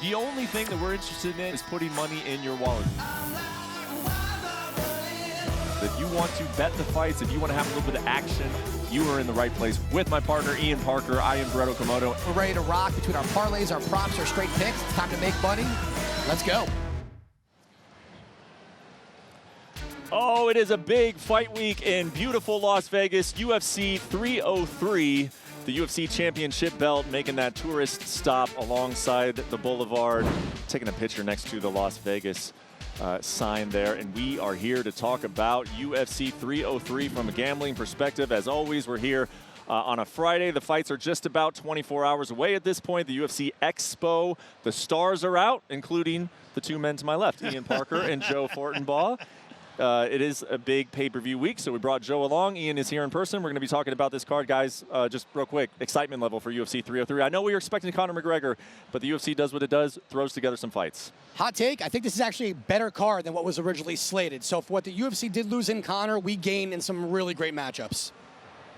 The only thing that we're interested in is putting money in your wallet. If you want to bet the fights, if you want to have a little bit of action, you are in the right place with my partner, Ian Parker. I am Brett Okamoto. We're ready to rock between our parlays, our props, our straight picks. It's time to make money. Let's go. Oh, it is a big fight week in beautiful Las Vegas. UFC 303, the UFC championship belt, making that tourist stop alongside the boulevard, taking a picture next to the Las Vegas sign there. And we are here to talk about UFC 303 from a gambling perspective. As always, we're here on a Friday. The fights are just about 24 hours away at this point. The UFC Expo, the stars are out, including the two men to my left, Ian Parker and Joe Fortenbaugh. It is a big pay-per-view week, so we brought Joe along. Ian is here in person. We're going to be talking about this card. Guys, just real quick, excitement level for UFC 303. I know we were expecting Conor McGregor, but the UFC does what it does, throws together some fights. Hot take, I think this is actually a better card than what was originally slated. So for what the UFC did lose in Conor, we gained in some really great matchups.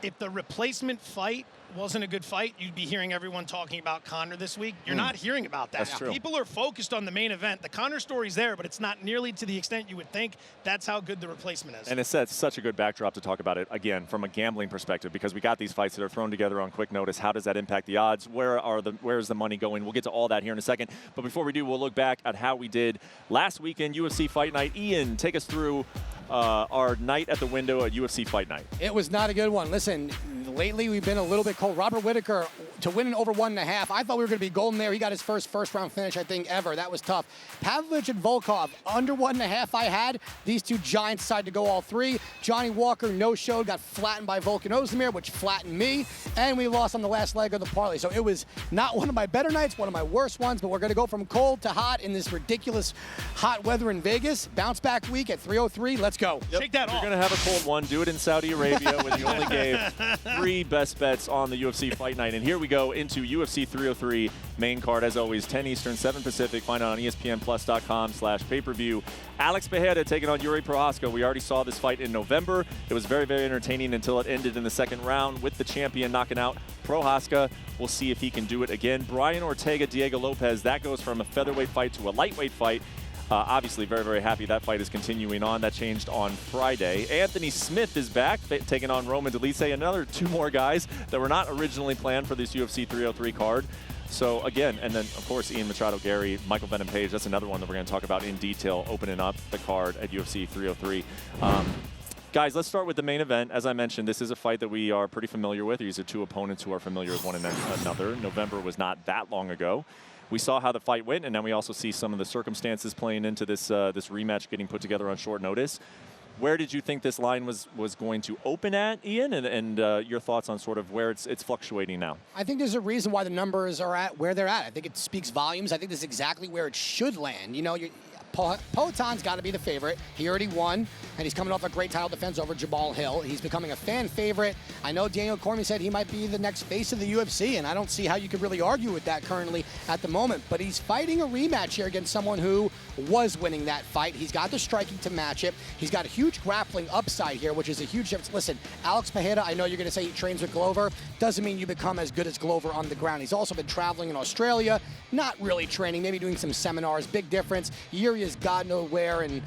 If the replacement fight wasn't a good fight, you'd be hearing everyone talking about Conor this week. You're not hearing about that. That's true. People are focused on the main event. The Conor story's there, but it's not nearly to the extent you would think. That's how good the replacement is. And it's such a good backdrop to talk about it, again, from a gambling perspective, because we got these fights that are thrown together on quick notice. How does that impact the odds? Where's the money going? We'll get to all that here in a second. But before we do, we'll look back at how we did last weekend, UFC Fight Night. Ian, take us through our night at the window at UFC Fight Night. It was not a good one. Listen, lately we've been a little bit cold. Robert Whittaker to win an over 1.5. I thought we were going to be golden there. He got his first round finish, I think, ever. That was tough. Pavlovich and Volkov, under 1.5 I had. These two giants decided to go all three. Johnny Walker no-showed, got flattened by Volkan Ozdemir, which flattened me. And we lost on the last leg of the parlay. So it was not one of my better nights, one of my worst ones, but we're going to go from cold to hot in this ridiculous hot weather in Vegas. Bounce back week at 303. Let's go. Yep. Shake that off. You're going to have a cold one. Do it in Saudi Arabia when you only gave 3 best bets on the UFC Fight Night. And here we go into UFC 303 main card. As always, 10 Eastern, 7 Pacific. Find it on ESPNplus.com/pay-per-view. Alex Pereira taking on Jiri Prochazka. We already saw this fight in November. It was very, very entertaining until it ended in the second round with the champion knocking out Prochazka. We'll see if he can do it again. Brian Ortega, Diego Lopez. That goes from a featherweight fight to a lightweight fight. Obviously, very, very happy that fight is continuing on. That changed on Friday. Anthony Smith is back, taking on Roman Dolidze. Another 2 more guys that were not originally planned for this UFC 303 card. So, again, and then, of course, Ian Machado, Gary, Michael Venom Page. That's another one that we're going to talk about in detail, opening up the card at UFC 303. Guys, let's start with the main event. As I mentioned, this is a fight that we are pretty familiar with. These are 2 opponents who are familiar with one another. November was not that long ago. We saw how the fight went, and then we also see some of the circumstances playing into this this rematch getting put together on short notice. Where did you think this line was going to open at, Ian? And your thoughts on sort of where it's fluctuating now? I think there's a reason why the numbers are at where they're at. I think it speaks volumes. I think this is exactly where it should land. You know, Poatan's got to be the favorite. He already won, and he's coming off a great title defense over Jamal Hill. He's becoming a fan favorite. I know Daniel Cormier said he might be the next face of the UFC, and I don't see how you could really argue with that currently at the moment. But he's fighting a rematch here against someone who was winning that fight. He's got the striking to match it. He's got a huge grappling upside here, which is a huge difference. Listen, Alex Pereira, I know you're going to say he trains with Glover. Doesn't mean you become as good as Glover on the ground. He's also been traveling in Australia, not really training, maybe doing some seminars. Big difference. Yuri is God knows where, and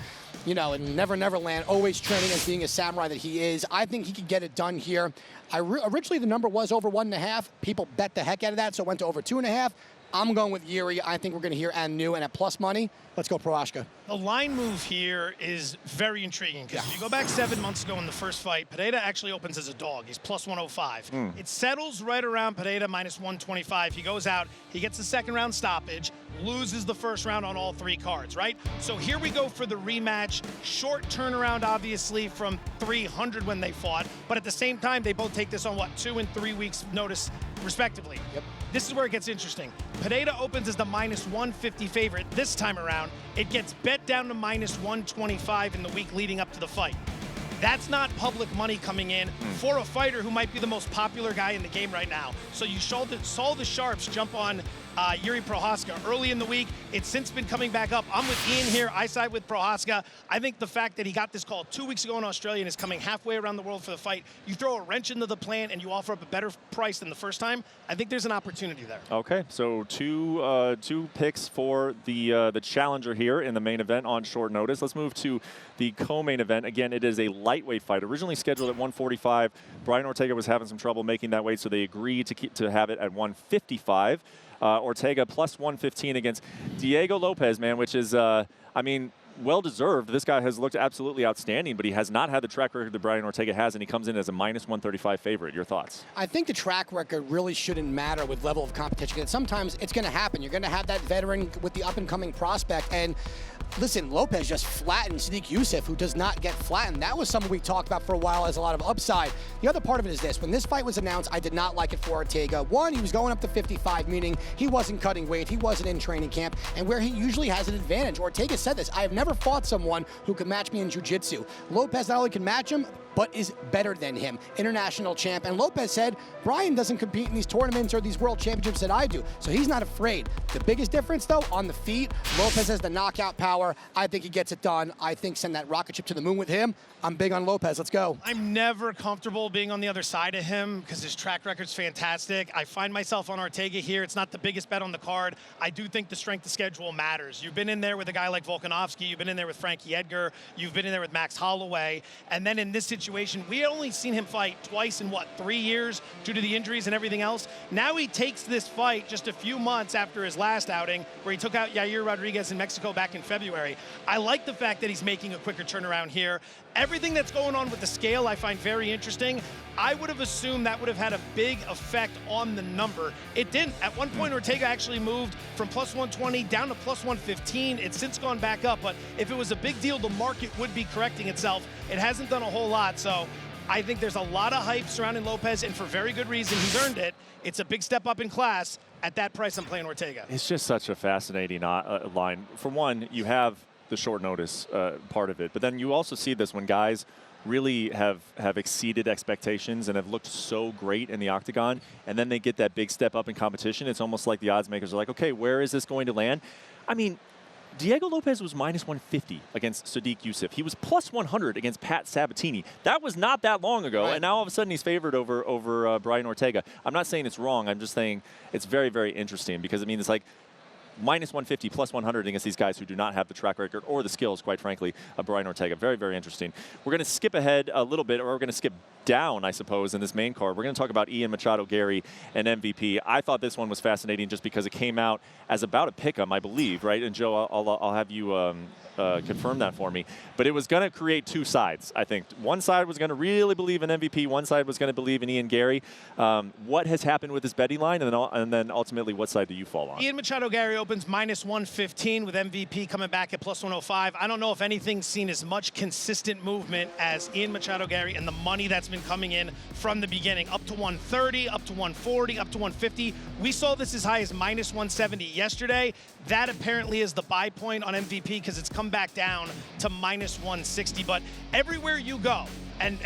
you know, in Never Land, always training as being a samurai that he is. I think he could get it done here. Originally, the number was over 1.5. People bet the heck out of that, so it went to over 2.5. I'm going with Jiri. I think we're going to hear Anu, and at plus money, let's go Prochazka. The line move here is very intriguing because if you go back 7 months ago in the first fight, Pereira actually opens as a dog. He's plus 105. It settles right around Pereira minus 125. He goes out, he gets the second round stoppage, loses the first round on all 3 cards, right? So here we go for the rematch. Short turnaround, obviously, from 300 when they fought, but at the same time, they both take this on, what, 2 and 3 weeks notice, respectively. Yep. This is where it gets interesting. Pereira opens as the minus 150 favorite this time around. It gets bet down to minus 125 in the week leading up to the fight. That's not public money coming in for a fighter who might be the most popular guy in the game right now. So you saw the sharps jump on Jiri Prochazka early in the week. It's since been coming back up. I'm with Ian here. I side with Prochazka. I think the fact that he got this call 2 weeks ago in Australia and is coming halfway around the world for the fight, you throw a wrench into the plan and you offer up a better price than the first time, I think there's an opportunity there. Okay, so two picks for the challenger here in the main event on short notice. Let's move to the co-main event. Again, it is a lightweight fight, originally scheduled at 145. Brian Ortega was having some trouble making that weight, so they agreed to have it at 155. Ortega plus 115 against Diego Lopez, man, which is, I mean, well-deserved. This guy has looked absolutely outstanding, but he has not had the track record that Brian Ortega has, and he comes in as a minus 135 favorite. Your thoughts? I think the track record really shouldn't matter with level of competition, because sometimes it's going to happen. You're going to have that veteran with the up-and-coming prospect, and listen, Lopez just flattened Sadiq Youssef, who does not get flattened. That was something we talked about for a while as a lot of upside. The other part of it is this. When this fight was announced, I did not like it for Ortega. One, he was going up to 55, meaning he wasn't cutting weight. He wasn't in training camp, and where he usually has an advantage. Ortega said this. I have never fought someone who can match me in jiu-jitsu. Lopez not only can match him, but is better than him. International champ. And Lopez said, Brian doesn't compete in these tournaments or these world championships that I do. So he's not afraid. The biggest difference, though, on the feet, Lopez has the knockout power. I think he gets it done. I think send that rocket ship to the moon with him. I'm big on Lopez. Let's go. I'm never comfortable being on the other side of him because his track record's fantastic. I find myself on Ortega here. It's not the biggest bet on the card. I do think the strength of schedule matters. You've been in there with a guy like Volkanovski. You've been in there with Frankie Edgar. You've been in there with Max Holloway. And then in this situation, we only seen him fight twice in, 3 years due to the injuries and everything else. Now he takes this fight just a few months after his last outing where he took out Yair Rodriguez in Mexico back in February. I like the fact that he's making a quicker turnaround here. Everything that's going on with the scale I find very interesting. I would have assumed that would have had a big effect on the number. It didn't. At one point, Ortega actually moved from plus 120 down to plus 115. It's since gone back up, but if it was a big deal, the market would be correcting itself. It hasn't done a whole lot, so I think there's a lot of hype surrounding Lopez, and for very good reason. He's earned it. It's a big step up in class. At that price, I'm playing Ortega. It's just such a fascinating line. For one, you have the short notice part of it, but then you also see this when guys really have exceeded expectations and have looked so great in the octagon, and then they get that big step up in competition. It's almost like the odds makers are like, okay, where is this going to land? I mean, Diego Lopez was minus 150 against Sadiq Youssef. He was plus 100 against Pat Sabatini. That was not that long ago, right. And now all of a sudden he's favored over Brian Ortega. I'm not saying it's wrong. I'm just saying it's very, very interesting because, I mean, it's like minus 150, plus 100 against these guys who do not have the track record or the skills, quite frankly, of Brian Ortega. Very, very interesting. We're going to skip ahead a little bit, or we're going to skip down, I suppose, in this main card. We're going to talk about Ian Machado Gary and MVP. I thought this one was fascinating just because it came out as about a pick-em, I believe, right? And Joe, I'll have you confirm that for me. But it was going to create two sides, I think. One side was going to really believe in MVP. One side was going to believe in Ian Gary. What has happened with this betting line? And then ultimately, what side do you fall on? Ian Machado Gary opens minus 115 with MVP coming back at plus 105. I don't know if anything's seen as much consistent movement as Ian Machado Gary and the money that's been coming in from the beginning. Up to 130, up to 140, up to 150. We saw this as high as minus 170 yesterday. That apparently is the buy point on MVP because it's come back down to minus 160. But everywhere you go, and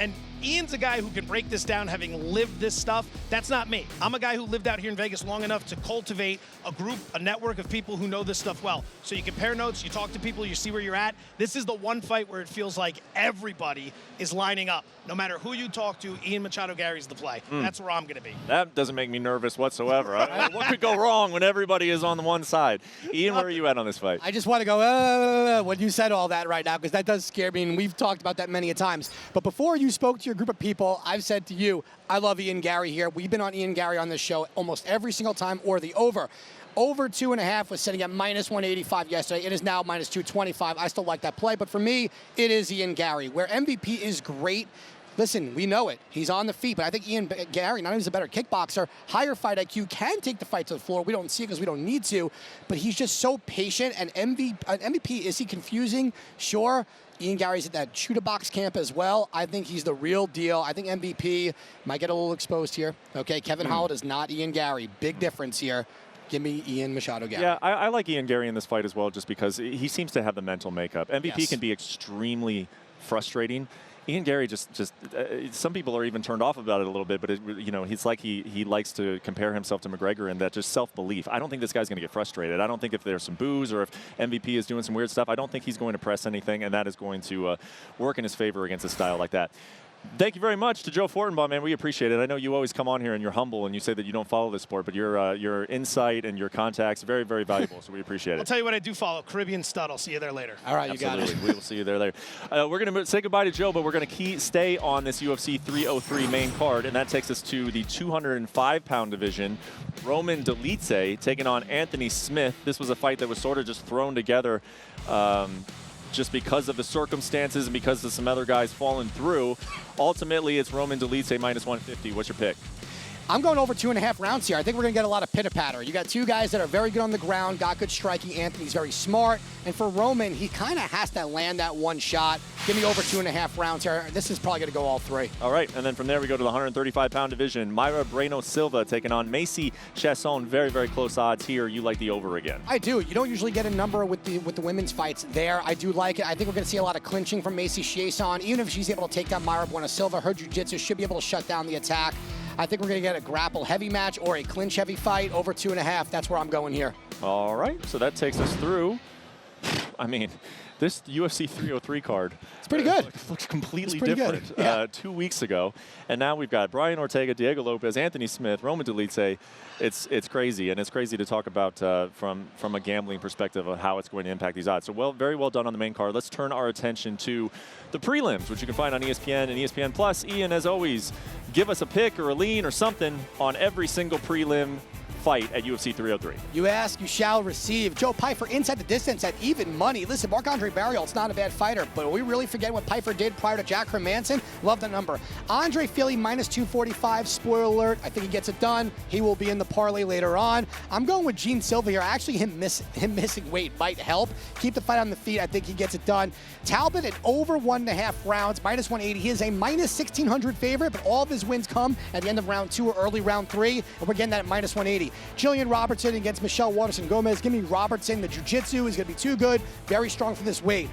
Ian's a guy who can break this down having lived this stuff. That's not me. I'm a guy who lived out here in Vegas long enough to cultivate a group, a network of people who know this stuff well. So you compare notes, you talk to people, you see where you're at. This is the one fight where it feels like everybody is lining up. No matter who you talk to, Ian Machado Gary's the play. That's where I'm going to be. That doesn't make me nervous whatsoever. What could go wrong when everybody is on the one side? Ian, where are you at on this fight? I just want to go, when you said all that right now, because that does scare me, and we've talked about that many a times. But before you spoke to your group of people, I've said to you, I love Ian Gary here. We've been on Ian Gary on this show almost every single time, or the over. Over 2.5 was sitting at minus 185 yesterday. It is now minus 225. I still like that play, but for me, it is Ian Gary. Where MVP is great, listen, we know it. He's on the feet, but I think Ian Gary, not only is a better kickboxer, higher fight IQ, can take the fight to the floor. We don't see it because we don't need to, but he's just so patient. And MVP, is he confusing? Sure. Ian Gary's at that shoot-a-box camp as well. I think he's the real deal. I think MVP might get a little exposed here. Okay, Kevin Holland is not Ian Gary. Big difference here. Give me Ian Machado Gary. Yeah, I like Ian Gary in this fight as well just because he seems to have the mental makeup. MVP can be extremely frustrating. Ian Gary some people are even turned off about it a little bit, but he's like he likes to compare himself to McGregor in that just self-belief. I don't think this guy's going to get frustrated. I don't think if there's some boos or if MVP is doing some weird stuff, I don't think he's going to press anything, and that is going to work in his favor against a style like that. Thank you very much to Joe Fortenbaugh, man. We appreciate it. I know you always come on here and you're humble and you say that you don't follow this sport, but your insight and your contacts very, very valuable. So we appreciate it. I'll tell you what I do follow: Caribbean Stud. I'll see you there later. All right, Absolutely. you got it. We will see you there later. We're going to say goodbye to Joe, but we're going to stay on this UFC 303 main card, and that takes us to the 205-pound division. Roman Dolidze taking on Anthony Smith. This was a fight that was sort of just thrown together. Just because of the circumstances and because of some other guys falling through. Ultimately, it's Roman Dolidze minus 150. What's your pick? I'm going over 2.5 rounds here. I think we're going to get a lot of pitter-patter. You got two guys that are very good on the ground, got good striking. Anthony's very smart. And for Roman, he kind of has to land that one shot. Give me over 2.5 rounds here. This is probably going to go all three. All right, and then from there we go to the 135-pound division. Myra Breno-Silva taking on Macy Chasson. Very, very close odds here. You like the over again. I do. You don't usually get a number with the women's fights there. I do like it. I think we're going to see a lot of clinching from Macy Chasson. Even if she's able to take down Myra Breno-Silva, her jiu-jitsu should be able to shut down the attack. I think we're going to get a grapple-heavy match or a clinch-heavy fight over 2.5. That's where I'm going here. All right, so that takes us through. I mean, this UFC 303 card. It's pretty good. Looks completely pretty different good. 2 weeks ago. And now we've got Brian Ortega, Diego Lopez, Anthony Smith, Roman Dolidze. It's crazy, and it's crazy to talk about from a gambling perspective of how it's going to impact these odds. So very well done on the main card. Let's turn our attention to the prelims, which you can find on ESPN and ESPN Plus. Ian, as always, give us a pick or a lean or something on every single prelim fight at UFC 303. You ask, you shall receive. Joe Pyfer inside the distance at even money. Listen, Marc-Andre Barrios not a bad fighter, but are we really forgetting what Pyfer did prior to Jack Hermanson? Love the number. Andre Fili minus 245. Spoiler alert, I think he gets it done. He will be in the parlay later on. I'm going with Gene Silva here. Actually, him missing weight might help. Keep the fight on the feet. I think he gets it done. Talbot at over 1.5 rounds, minus 180. He is a minus 1,600 favorite, but all of his wins come at the end of round 2 or early round 3, and we're getting that at minus 180. Jillian Robertson against Michelle Waterson-Gomez. Give me Robertson. The jiu-jitsu is going to be too good. Very strong for this weight.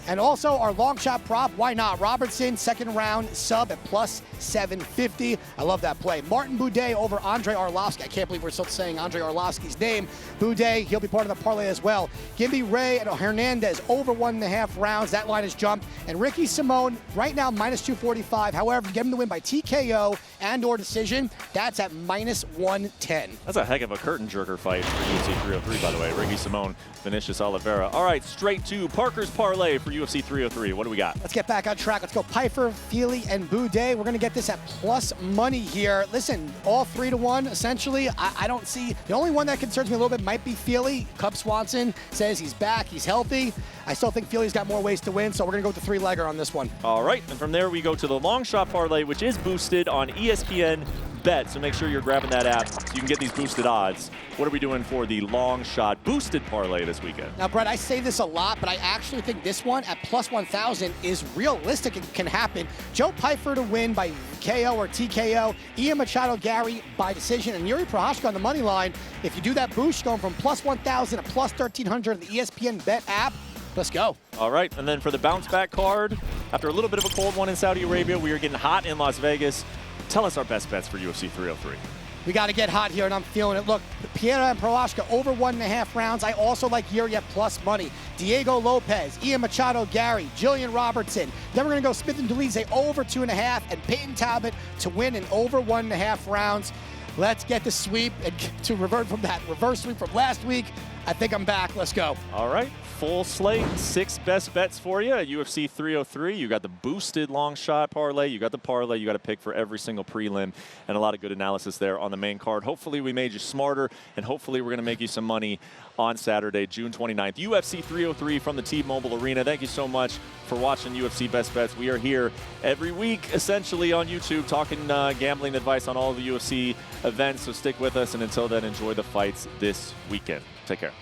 And also our long shot prop, why not? Robertson, second round, sub at plus 750. I love that play. Martin Boudet over Andre Arlovsky. I can't believe we're still saying Andre Arlovsky's name. Boudet, he'll be part of the parlay as well. Give me Ray and Hernandez over 1.5 rounds. That line has jumped. And Ricky Simone, right now, minus 245. However, if you get him to win by TKO and or decision, that's at minus 110. That's a heck of a curtain jerker fight for UFC 303, by the way. Ricky Simone, Vinicius Oliveira. All right, straight to Parker's parlay for UFC 303. What do we got? Let's get back on track. Let's go Pyfer, Fili, and Boudet. We're going to get this at plus money here. Listen, all 3-1, essentially. I don't see... The only one that concerns me a little bit might be Fili. Cub Swanson says he's back, he's healthy. I still think Fili's got more ways to win, so we're going to go with the 3-legger on this one. All right, and from there we go to the long shot parlay, which is boosted on ESPN BET, so make sure you're grabbing that app so you can get these boosted odds. What are we doing for the long shot boosted parlay this weekend? Now, Brett, I say this a lot, but I actually think this one at plus 1,000 is realistic and can happen. Joe Pyfer to win by KO or TKO, Ian Machado Gary by decision, and Jiri Prochazka on the money line. If you do that boost, going from plus 1,000 to plus 1,300 in the ESPN BET app, let's go. All right, and then for the bounce back card, after a little bit of a cold one in Saudi Arabia, we are getting hot in Las Vegas. Tell us our best bets for UFC 303. We got to get hot here, and I'm feeling it. Look, Pereira and Prochazka over 1.5 rounds. I also like Jiri at plus money. Diego Lopez, Ian Machado Gary, Jillian Robertson. Then we're going to go Smith and Dolidze over 2.5, and Peyton Talbot to win in over 1.5 rounds. Let's get the sweep and to revert from that reverse sweep from last week. I think I'm back. Let's go. All right. Full slate, 6 best bets for you at UFC 303. You got the boosted long shot parlay. You got the parlay. You got to pick for every single prelim, and a lot of good analysis there on the main card. Hopefully we made you smarter, and hopefully we're going to make you some money on Saturday, June 29th. UFC 303 from the T-Mobile Arena. Thank you so much for watching UFC Best Bets. We are here every week, essentially, on YouTube, talking gambling advice on all the UFC events. So stick with us, and until then, enjoy the fights this weekend. Take care.